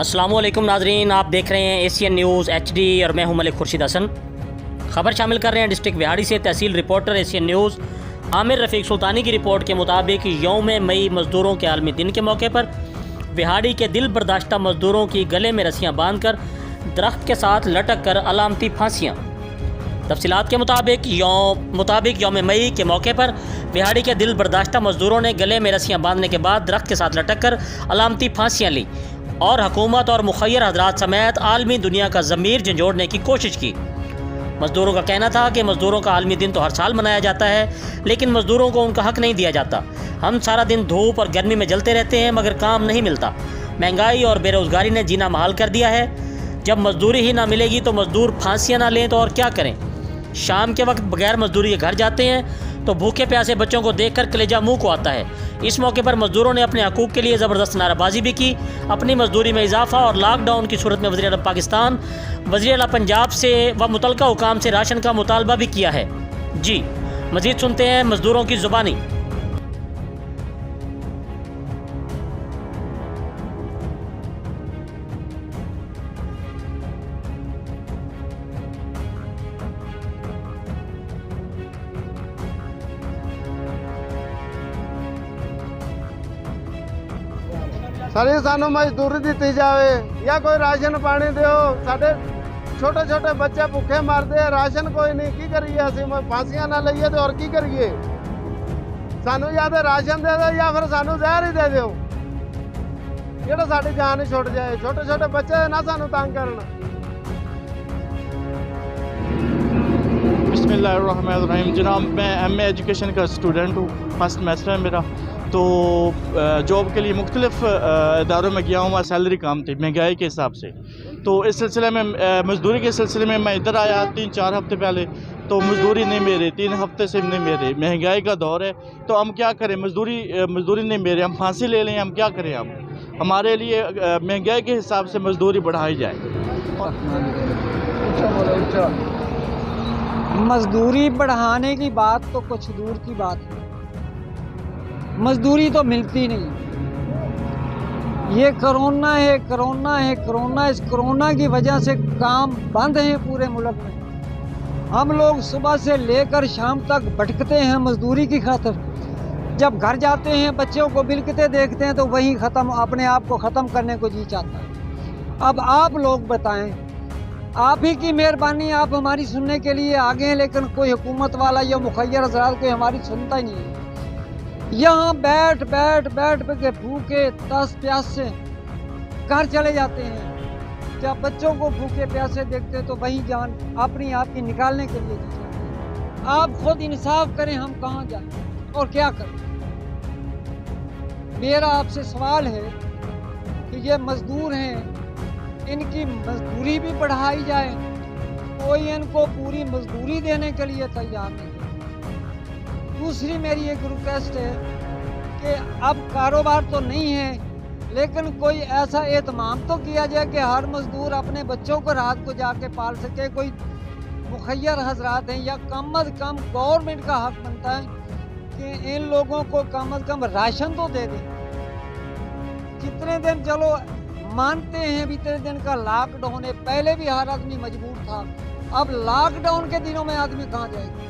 अस्सलामुअलैकुम नाजरीन, आप देख रहे हैं एशियन न्यूज़ HD और मैं हूं मलिक खुर्शीद हसन। खबर शामिल कर रहे हैं डिस्ट्रिक्ट विहाड़ी से। तहसील रिपोर्टर एशियन न्यूज़ आमिर रफ़ीक सुल्तानी की रिपोर्ट के मुताबिक यौम मई मज़दूरों के आलमी दिन के मौके पर विहाड़ी के दिल बर्दाश्ता मज़दूरों की गले में रस्सियाँ बांधकर दरख्त के साथ लटक कर अलामती फांसियाँ। तफसीलात के मुताबिक यौम मई के मौके पर विहाड़ी के दिल बर्दाश्ता मज़दूरों ने गले में रस्सियाँ बांधने के बाद दरख्त के साथ लटक कर अलामती फांसियाँ ली और हुकूमत और मुखय्यर हज़रात समेत आलमी दुनिया का ज़मीर झंझोड़ने की कोशिश की। मज़दूरों का कहना था कि मज़दूरों का आलमी दिन तो हर साल मनाया जाता है, लेकिन मज़दूरों को उनका हक़ नहीं दिया जाता। हम सारा दिन धूप और गर्मी में जलते रहते हैं मगर काम नहीं मिलता। महंगाई और बेरोज़गारी ने जीना महाल कर दिया है। जब मज़दूरी ही ना मिलेगी तो मज़दूर फांसियाँ ना लें तो और क्या करें। शाम के वक्त बगैर मज़दूरी के घर जाते हैं तो भूखे प्यासे बच्चों को देखकर कलेजा मुंह को आता है। इस मौके पर मज़दूरों ने अपने हकूक़ के लिए ज़बरदस्त नाराबाजी भी की। अपनी मज़दूरी में इजाफ़ा और लॉकडाउन की सूरत में वज़ीर आला पाकिस्तान, वज़ीर आला पंजाब से व मुतलका हुकाम से राशन का मुतालबा भी किया है। जी मज़ीद सुनते हैं मज़दूरों की ज़ुबानी। सारी सानू मजदूरी दी जाए या कोई राशन पानी दो। साडे छोटे छोटे बच्चे भुखे मरते हैं, राशन कोई नहीं। की करिए असं फांसियां ना लईए तो और की करिए। सानू या तो राशन दे दो या फिर सानू जहर ही दे दो, जेड़ा साडी जान ही छुट जाए। छोटे छोटे बच्चे ना सानू तंग करना। बिस्मिल्लाहिर्रहमानिर्रहीम। जनाब मैं MA एजुकेशन का स्टूडेंट हूँ, फर्स्ट सेमेस्टर है मेरा। तो जॉब के लिए मुख्तलिफ़ इदारों में गया हूँ, वहाँ सैलरी कम थी महंगाई के हिसाब से। तो इस सिलसिले में मज़दूरी के सिलसिले में मैं इधर आया 3-4 हफ़्ते पहले। तो मज़दूरी नहीं मिल रही, 3 हफ़्ते से नहीं मिल रही। महंगाई का दौर है तो हम क्या करें। मज़दूरी नहीं मिल रही, हम फांसी ले लें, हम क्या करें। हम हमारे लिए महंगाई के हिसाब से मज़दूरी बढ़ाई जाए। मजदूरी बढ़ाने की बात तो कुछ दूर की बात है, मजदूरी तो मिलती नहीं। ये कोरोना है, कोरोना है, कोरोना। इस कोरोना की वजह से काम बंद हैं पूरे मुल्क में। हम लोग सुबह से लेकर शाम तक भटकते हैं मजदूरी की खातिर। जब घर जाते हैं बच्चों को बिलकते देखते हैं तो वही अपने आप को ख़त्म करने को जी चाहता है। अब आप लोग बताएं, आप ही की मेहरबानी, आप हमारी सुनने के लिए आगे हैं, लेकिन कोई हुकूमत वाला या मुखय्यर हज़रात कोई हमारी सुनता ही नहीं है। यहाँ बैठ के भूखे तस प्यास से घर चले जाते हैं। जब बच्चों को भूखे प्यासे देखते तो वही जान अपनी आप की निकालने के लिए जी जाते हैं। आप खुद इंसाफ करें, हम कहाँ जाएं और क्या करें। मेरा आपसे सवाल है कि ये मजदूर हैं, इनकी मजदूरी भी बढ़ाई जाए। कोई इनको पूरी मजदूरी देने के लिए तैयार नहीं। दूसरी मेरी एक रिक्वेस्ट है कि अब कारोबार तो नहीं है, लेकिन कोई ऐसा एहतमाम तो किया जाए कि हर मजदूर अपने बच्चों को रात को जाके पाल सके। कोई मुखय्यर हजरात हैं या कम अज़ कम गवर्नमेंट का हक बनता है कि इन लोगों को कम अज़ कम राशन तो दे दें। जितने दिन चलो मानते हैं, बीते दिन का लॉकडाउन है, पहले भी हर आदमी मजबूर था। अब लॉकडाउन के दिनों में आदमी कहाँ जाएगा।